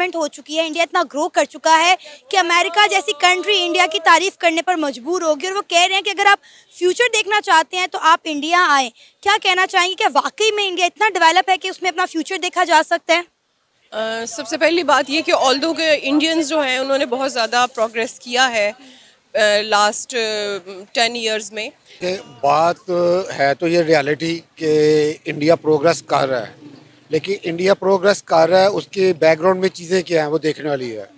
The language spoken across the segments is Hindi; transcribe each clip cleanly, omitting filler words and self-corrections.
डेवलपमेंट हो चुकी है, इंडिया इतना ग्रो कर चुका है कि अमेरिका जैसी कंट्री इंडिया की तारीफ करने पर मजबूर होगी और वो कह रहे हैं कि अगर आप फ्यूचर देखना चाहते हैं तो आप इंडिया आएँ। क्या कहना चाहेंगे, क्या वाकई में इंडिया इतना डेवलप है कि उसमें अपना फ्यूचर देखा जा सकता है? सबसे पहली बात ये कि ऑल्दो के इंडियंस जो हैं उन्होंने बहुत ज़्यादा प्रोग्रेस किया है लास्ट 10 इयर्स में। बात है तो ये रियलिटी कि इंडिया प्रोग्रेस कर रहा है, लेकिन इंडिया प्रोग्रेस कर रहा है उसके बैकग्राउंड में चीज़ें क्या हैं वो देखने वाली है।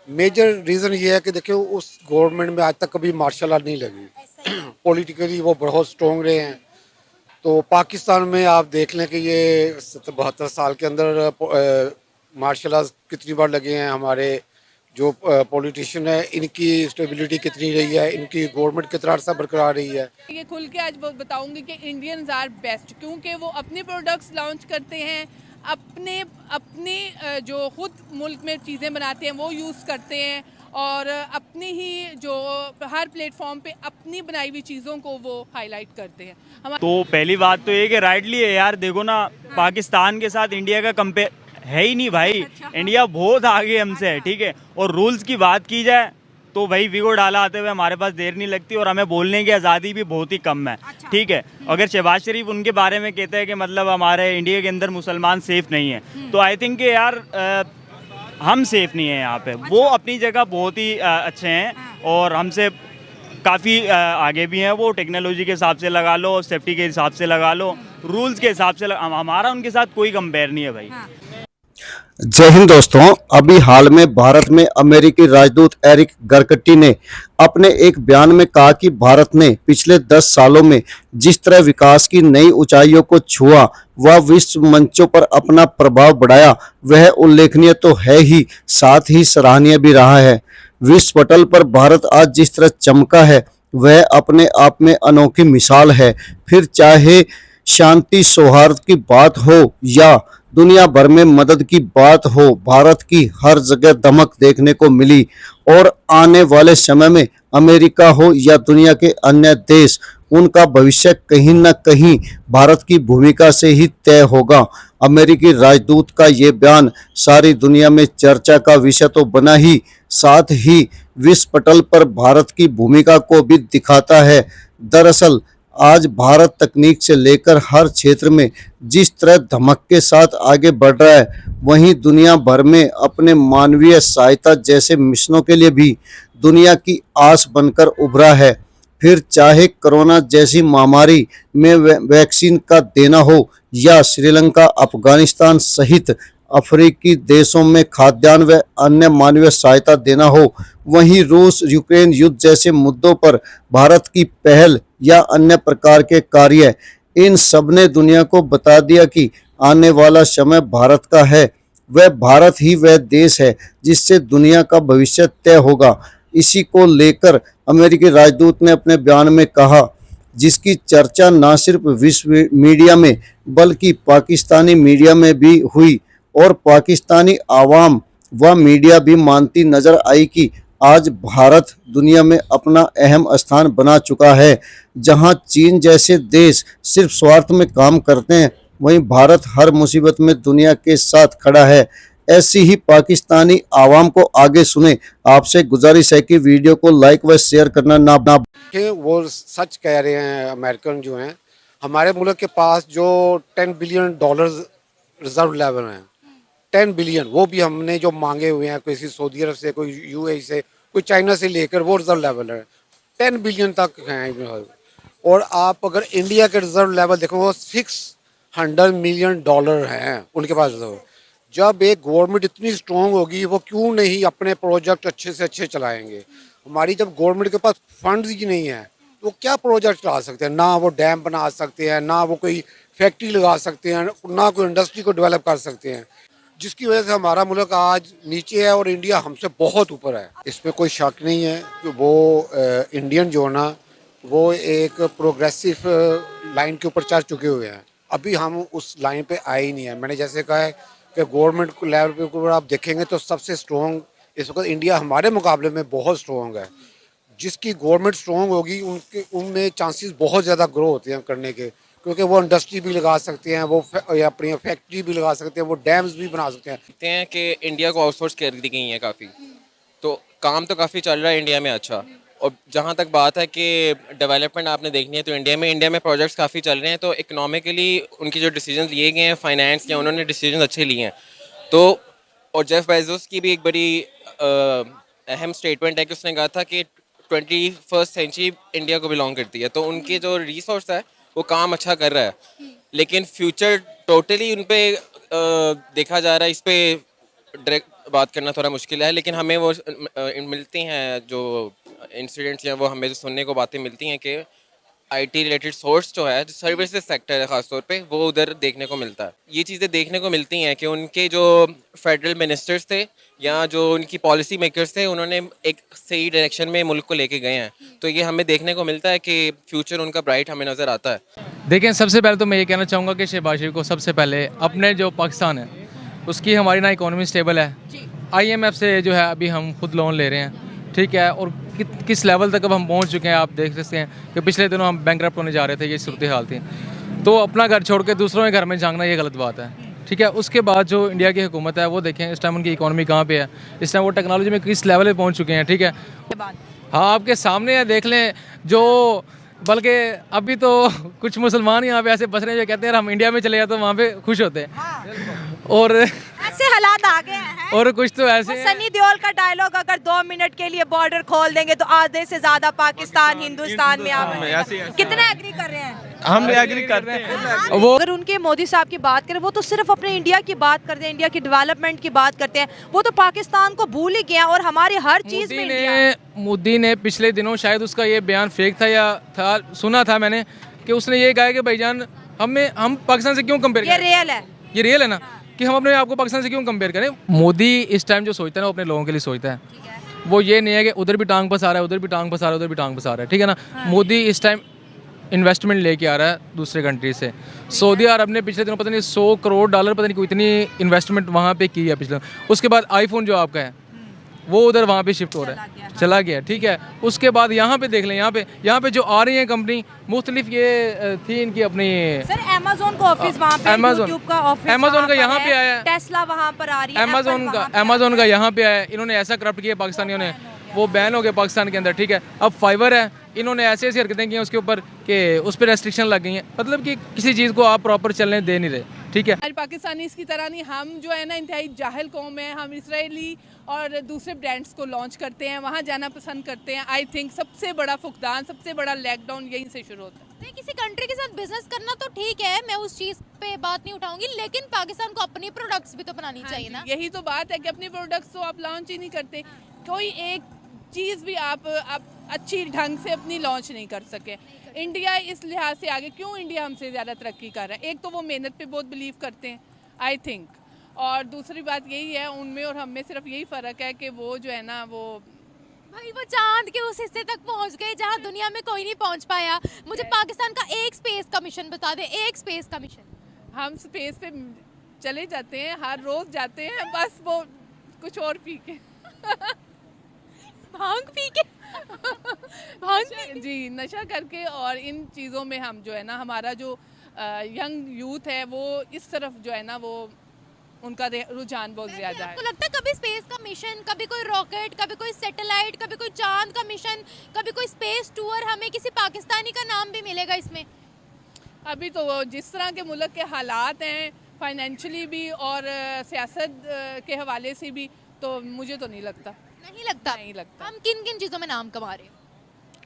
मेजर रीज़न ये है कि देखियो उस गवर्नमेंट में आज तक कभी मार्शल लॉ नहीं लगी। पॉलिटिकली वो बहुत स्ट्रॉन्ग रहे हैं। तो पाकिस्तान में आप देख लें कि ये 72 साल के अंदर मार्शल लॉ कितनी बार लगे हैं। हमारे जो पॉलिटिशियन है इनकी स्टेबिलिटी कितनी रही है, इनकी गवर्नमेंट कितना अर्सा बरकरार रही है। ये खुल के आज बताऊंगी कि इंडियंस आर बेस्ट, क्योंकि वो अपने प्रोडक्ट्स लॉन्च करते हैं, अपने अपने जो खुद मुल्क में चीज़ें बनाते हैं वो यूज़ करते हैं और अपनी ही जो हर प्लेटफॉर्म पे अपनी बनाई हुई चीज़ों को वो हाईलाइट करते हैं। तो पहली बात तो ये कि राइटली है यार, देखो ना पाकिस्तान के साथ इंडिया का कंपेयर है ही नहीं भाई। इंडिया बहुत आगे हमसे है, ठीक है। और रूल्स की बात की जाए तो भाई वीगो डाला आते हुए हमारे पास देर नहीं लगती और हमें बोलने की आज़ादी भी बहुत ही कम है, ठीक है। अगर शहबाज शरीफ उनके बारे में कहते हैं कि मतलब हमारे इंडिया के अंदर मुसलमान सेफ नहीं है, तो आई थिंक कि यार हम सेफ नहीं है यहाँ पे। वो अपनी जगह बहुत ही अच्छे हैं और हमसे काफ़ी आगे भी हैं। वो टेक्नोलॉजी के हिसाब से लगा लो, सेफ्टी के हिसाब से लगा लो, रूल्स के हिसाब से हमारा उनके साथ कोई कंपेयर नहीं है भाई। जय हिंद दोस्तों, अभी हाल में भारत में अमेरिकी राजदूत एरिक गरकटी ने अपने एक बयान में कहा कि भारत ने पिछले 10 सालों में जिस तरह विकास की नई ऊंचाइयों को छुआ व विश्व मंचों पर अपना प्रभाव बढ़ाया वह उल्लेखनीय तो है ही, साथ ही सराहनीय भी रहा है। विश्व पटल पर भारत आज जिस तरह चमका है वह अपने आप में अनोखी मिसाल है। फिर चाहे शांति सौहार्द की बात हो या दुनिया भर में मदद की बात हो, भारत की हर जगह दमक देखने को मिली और आने वाले समय में अमेरिका हो या दुनिया के अन्य देश, उनका भविष्य कहीं न कहीं भारत की भूमिका से ही तय होगा। अमेरिकी राजदूत का ये बयान सारी दुनिया में चर्चा का विषय तो बना ही, साथ ही विश्व पटल पर भारत की भूमिका को भी दिखाता है। दरअसल आज भारत तकनीक से लेकर हर क्षेत्र में जिस तरह धमक के साथ आगे बढ़ रहा है, वहीं दुनिया भर में अपने मानवीय सहायता जैसे मिशनों के लिए भी दुनिया की आस बनकर उभरा है। फिर चाहे कोरोना जैसी महामारी में वैक्सीन का देना हो या श्रीलंका, अफगानिस्तान सहित अफ्रीकी देशों में खाद्यान्न व अन्य मानवीय सहायता देना हो, वहीं रूस यूक्रेन युद्ध जैसे मुद्दों पर भारत की पहल या अन्य प्रकार के कार्य, इन सब ने दुनिया को बता दिया कि आने वाला समय भारत का है। वह भारत ही वह देश है जिससे दुनिया का भविष्य तय होगा। इसी को लेकर अमेरिकी राजदूत ने अपने बयान में कहा, जिसकी चर्चा न सिर्फ विश्व मीडिया में बल्कि पाकिस्तानी मीडिया में भी हुई और पाकिस्तानी आवाम व मीडिया भी मानती नजर आई कि आज भारत दुनिया में अपना अहम स्थान बना चुका है। जहां चीन जैसे देश सिर्फ स्वार्थ में काम करते हैं, वहीं भारत हर मुसीबत में दुनिया के साथ खड़ा है। ऐसी ही पाकिस्तानी आवाम को आगे सुने। आपसे गुजारिश है कि वीडियो को लाइक व शेयर करना ना वो सच कह रहे हैं अमेरिकन जो हैं। हमारे मुल्क के पास जो $10 बिलियन रिजर्व लेवल हैं, 10 बिलियन, वो भी हमने जो मांगे हुए हैं, किसी सऊदी अरब से, कोई यूएई से, कोई चाइना से लेकर, वो रिजर्व लेवल है 10 बिलियन तक हैं। और आप अगर इंडिया के रिजर्व लेवल देखो वो $600 मिलियन हैं उनके पास रिजर्व। जब एक गवर्नमेंट इतनी स्ट्रॉन्ग होगी, वो क्यों नहीं अपने प्रोजेक्ट अच्छे से अच्छे चलाएंगे। हमारी जब गवर्नमेंट के पास फंड्स ही नहीं है तो क्या प्रोजेक्ट चला सकते हैं? ना वो डैम बना सकते हैं, ना वो कोई फैक्ट्री लगा सकते हैं, ना कोई इंडस्ट्री को डेवलप कर सकते हैं, जिसकी वजह से हमारा मुल्क आज नीचे है और इंडिया हमसे बहुत ऊपर है। इसमें कोई शक नहीं है कि वो इंडियन जो है ना, वो एक प्रोग्रेसिव लाइन के ऊपर चढ़ चुके हुए हैं। अभी हम उस लाइन पे आए ही नहीं है। मैंने जैसे कहा है कि गवर्नमेंट लेवल पे ऊपर आप देखेंगे तो सबसे स्ट्रॉन्ग इस वक्त इंडिया हमारे मुकाबले में बहुत स्ट्रॉन्ग है। जिसकी गवर्नमेंट स्ट्रॉन्ग होगी उनके उनमें चांसेस बहुत ज़्यादा ग्रो होते हैं करने के, क्योंकि वो इंडस्ट्री भी लगा सकते हैं, वो या अपनी फैक्ट्री भी लगा सकते हैं, वो डैम्स भी बना सकते हैं। देखते हैं कि इंडिया को आउटसोर्स कर दी गई है काफ़ी, तो काम तो काफ़ी चल रहा है इंडिया में अच्छा। और जहाँ तक बात है कि डेवलपमेंट आपने देखनी है तो इंडिया में प्रोजेक्ट्स काफ़ी चल रहे हैं, तो इकोनॉमिकली उनके जो डिसीजन लिए गए हैं फाइनेंस के, उन्होंने डिसीजन अच्छे लिए हैं। तो और जेफ बेजोस की भी एक बड़ी अहम स्टेटमेंट है कि उसने कहा था कि 21st सेंचुरी इंडिया को बिलोंग करती है, तो उनके जो रिसोर्स है वो काम अच्छा कर रहा है, लेकिन फ्यूचर टोटली उन पे देखा जा रहा है, इस पे डायरेक्ट बात करना थोड़ा मुश्किल है। लेकिन हमें वो मिलती हैं जो इंसिडेंट्स या वो हमें जो सुनने को बातें मिलती हैं कि आईटी रिलेटेड सोर्स जो है, जो सर्विसेज सेक्टर है ख़ासतौर पे, वो उधर देखने को मिलता है। ये चीज़ें देखने को मिलती हैं कि उनके जो फेडरल मिनिस्टर्स थे या जो उनकी पॉलिसी मेकर्स थे, उन्होंने एक सही डायरेक्शन में मुल्क को लेके गए हैं, तो ये हमें देखने को मिलता है कि फ्यूचर उनका ब्राइट हमें नज़र आता है। देखें, सबसे पहले तो मैं ये कहना चाहूँगा कि शहबाज शरीफ को सबसे पहले अपने जो पाकिस्तान है उसकी हमारी ना इकोनॉमी स्टेबल है, IMF से जो है अभी हम खुद लोन ले रहे हैं, ठीक है, और किस लेवल तक अब हम पहुंच चुके हैं आप देख सकते हैं कि पिछले दिनों हम बैंकरप्ट होने जा रहे थे, ये सूरत हाल थी। तो अपना घर छोड़ के दूसरों के घर में झांकना ये गलत बात है, ठीक है। उसके बाद जो इंडिया की हुकूमत है वो देखें इस टाइम उनकी इकोनॉमी कहाँ पे है, इस टाइम वो टेक्नोलॉजी में किस लेवल पे पहुँच चुके हैं, ठीक है। हाँ, आपके सामने है, देख लें। जो बल्कि अभी तो कुछ मुसलमान यहाँ पे ऐसे बस रहे हैं जो कहते हैं हम इंडिया में चले जाए तो वहाँ पे खुश होते हैं, और ऐसे हालात आ गए हैं। और कुछ तो ऐसे हैं। सनी देओल का डायलॉग, अगर 2 मिनट के लिए बॉर्डर खोल देंगे तो आधे से ज्यादा पाकिस्तान हिंदुस्तान में आ जाएगा। कितने एग्री कर रहे हैं? हम एग्री करते हैं। वो अगर उनके मोदी साहब की बात करें, वो तो सिर्फ अपने इंडिया की बात करते हैं, इंडिया की डेवलपमेंट की बात करते हैं, वो तो पाकिस्तान को भूल ही गया और हमारी हर चीज में इंडिया है। मोदी ने पिछले दिनों शायद उसका ये बयान फेक था या था, सुना था मैंने कि उसने ये कहा कि भाईजान हम पाकिस्तान से क्यों कंपेयर ये रियल है, ये रियल है ना, कि हम अपने आप को पाकिस्तान से क्यों कंपेयर करें। मोदी इस टाइम जो सोचता है ना, वो अपने लोगों के लिए सोचता है, वो ये नहीं है कि उधर भी टांग फंसा रहा है, उधर भी टांग फंसा रहा है, उधर भी टांग फंसा रहा है, ठीक है ना। मोदी इस टाइम इन्वेस्टमेंट लेके आ रहा है दूसरे कंट्री से। सऊदी अरब ने पिछले दिनों पता नहीं $100 करोड़ पता नहीं कोई इतनी इन्वेस्टमेंट वहाँ पे की है पिछले। उसके बाद आईफोन जो आपका है वो उधर वहाँ पे शिफ्ट हो रहा है, चला गया, ठीक है। उसके बाद यहाँ पे देख लें, यहाँ पे जो आ रही है कंपनी मुख्तलिफ, ये थी इनकी अपनी सर अमेज़न का ऑफिस वहाँ पे, यूट्यूब का ऑफिस अमेज़न का यहाँ पे आया है, टेस्ला वहाँ पर आ रही है, अमेज़न का यहाँ पे आया है। इन्होंने ऐसा करप्ट किया पाकिस्तानियों ने, वो बैन हो गया पाकिस्तान के अंदर, ठीक है। अब फाइबर है, इन्होंने ऐसी ऐसी हरकतें की हैं उसके ऊपर कि उस पर रेस्ट्रिक्शन लग गई हैं, मतलब कि किसी चीज़ को आप प्रॉपर चलने दे नहीं रहे, ठीक है। हमारे पाकिस्तानी इसकी तरह नहीं, हम जो है ना इंतहाई जाहिल कौम है, हम इसराइली और दूसरे ब्रांड्स को लॉन्च करते हैं, वहाँ जाना पसंद करते हैं। आई थिंक सबसे बड़ा फुकदान, सबसे बड़ा लैकडाउन यहीं से शुरू होता है। नहीं, किसी कंट्री के साथ बिजनेस करना तो ठीक है, मैं उस चीज़ पे बात नहीं उठाऊंगी, लेकिन पाकिस्तान को अपनी प्रोडक्ट्स भी तो बनानी चाहिए ना। यही तो बात है कि अपने प्रोडक्ट्स तो आप लॉन्च ही नहीं करते, कोई एक चीज़ भी आप अच्छी ढंग से अपनी लॉन्च नहीं कर सके। इंडिया इस लिहाज से आगे, क्यों इंडिया हमसे ज़्यादा तरक्की कर रहा है? एक तो वो मेहनत पे बहुत बिलीव करते हैं, आई थिंक, और दूसरी बात यही है उनमें और हम में सिर्फ यही फ़र्क है कि वो जो है ना, वो भाई वो चांद के उस हिस्से तक पहुंच गए जहां दुनिया में कोई नहीं पहुंच पाया। मुझे पाकिस्तान का एक स्पेस का मिशन बता दे, एक स्पेस का मिशन। हम स्पेस पे चले जाते हैं, हर रोज़ जाते हैं, बस वो कुछ और पी के भांग पी के भांग जी, नशा करके, और इन चीज़ों में हम जो है ना, हमारा जो यंग यूथ है वो इस तरफ जो है ना, वो उनका रुझान बहुत ज़्यादा है। आपको लगता है कभी स्पेस का मिशन, कभी कोई रॉकेट, कभी कोई सैटेलाइट, कभी कोई चांद का मिशन, कभी कोई स्पेस टूर, हमें किसी पाकिस्तानी का नाम भी मिलेगा इसमें? अभी तो जिस तरह के मुल्क के हालात हैं, फाइनेंशियली भी और सियासत के हवाले से भी, तो मुझे तो नहीं लगता। नहीं लगता? नहीं लगता। हम किन किन चीज़ों में नाम कमा रहे हैं?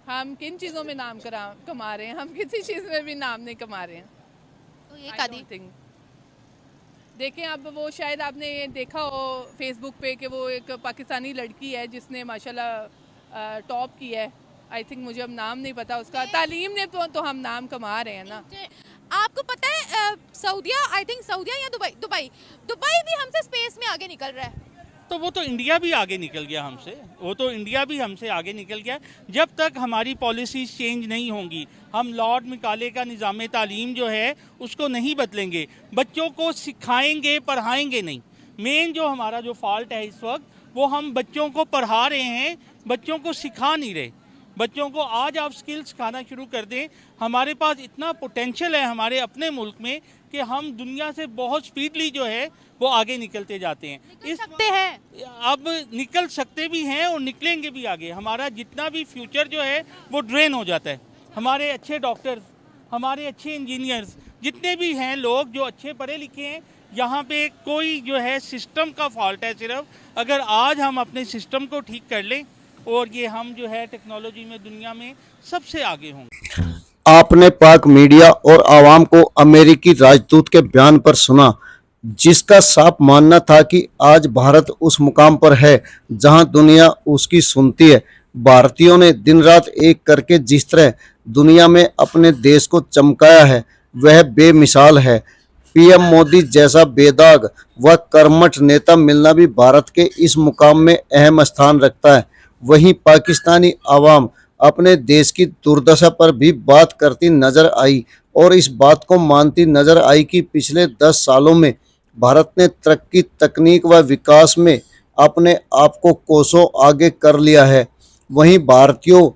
हम किन चीज़ों में नाम कमा रहे हैं? हम किसी चीज़ में भी नाम नहीं कमा रहे हैं। तो ये I कादी don't think। देखें, अब वो शायद आपने देखा हो फेसबुक पे कि वो एक पाकिस्तानी लड़की है जिसने माशाल्लाह टॉप किया है। आई थिंक, मुझे अब नाम नहीं पता उसका, तालीम ने तो हम नाम कमा रहे हैं ना। आपको पता है सऊदिया, आई थिंक सऊदिया या दुबई भी हमसे स्पेस में आगे निकल रहा है। तो वो तो इंडिया भी आगे निकल गया हमसे, वो तो इंडिया भी हमसे आगे निकल गया। जब तक हमारी पॉलिसीज़ चेंज नहीं होंगी, हम लॉर्ड मिकाले का निज़ाम तालीम जो है उसको नहीं बदलेंगे, बच्चों को सिखाएंगे पढ़ाएंगे नहीं। मेन जो हमारा जो फॉल्ट है इस वक्त, वो हम बच्चों को पढ़ा रहे हैं, बच्चों को सिखा नहीं रहे। बच्चों को आज आप स्किल्स सिखाना शुरू कर दें, हमारे पास इतना पोटेंशियल है हमारे अपने मुल्क में कि हम दुनिया से बहुत स्पीडली जो है वो आगे निकलते जाते हैं। निकल सकते हैं। अब निकल सकते भी हैं और निकलेंगे भी आगे। हमारा जितना भी फ्यूचर जो है वो ड्रेन हो जाता है। हमारे अच्छे डॉक्टर्स, हमारे अच्छे इंजीनियर्स, जितने भी हैं लोग जो अच्छे पढ़े लिखे हैं, यहाँ पे कोई जो है सिस्टम का फॉल्ट है सिर्फ। अगर आज हम अपने सिस्टम को ठीक कर लें और ये हम जो है टेक्नोलॉजी में दुनिया में सबसे आगे होंगे। आपने पाक मीडिया और आवाम को अमेरिकी राजदूत के बयान पर सुना, जिसका साफ मानना था कि आज भारत उस मुकाम पर है जहां दुनिया उसकी सुनती है। भारतीयों ने दिन रात एक करके जिस तरह दुनिया में अपने देश को चमकाया है वह बेमिसाल है। पीएम मोदी जैसा बेदाग व कर्मठ नेता मिलना भी भारत के इस मुकाम में अहम स्थान रखता है। वहीं पाकिस्तानी आवाम अपने देश की दुर्दशा पर भी बात करती नजर आई और इस बात को मानती नजर आई कि पिछले 10 सालों में भारत ने तरक्की, तकनीक व विकास में अपने आप को कोसों आगे कर लिया है। वहीं भारतीयों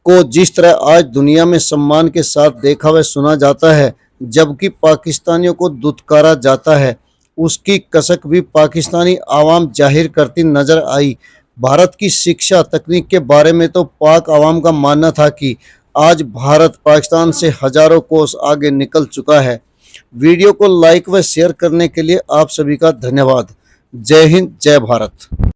को जिस तरह आज दुनिया में सम्मान के साथ देखा व सुना जाता है, जबकि पाकिस्तानियों को दुत्कारा जाता है, उसकी कसक भी पाकिस्तानी आवाम जाहिर करती नजर आई। भारत की शिक्षा तकनीक के बारे में तो पाक आवाम का मानना था कि आज भारत पाकिस्तान से हजारों कोस आगे निकल चुका है। वीडियो को लाइक व शेयर करने के लिए आप सभी का धन्यवाद। जय हिंद, जय भारत।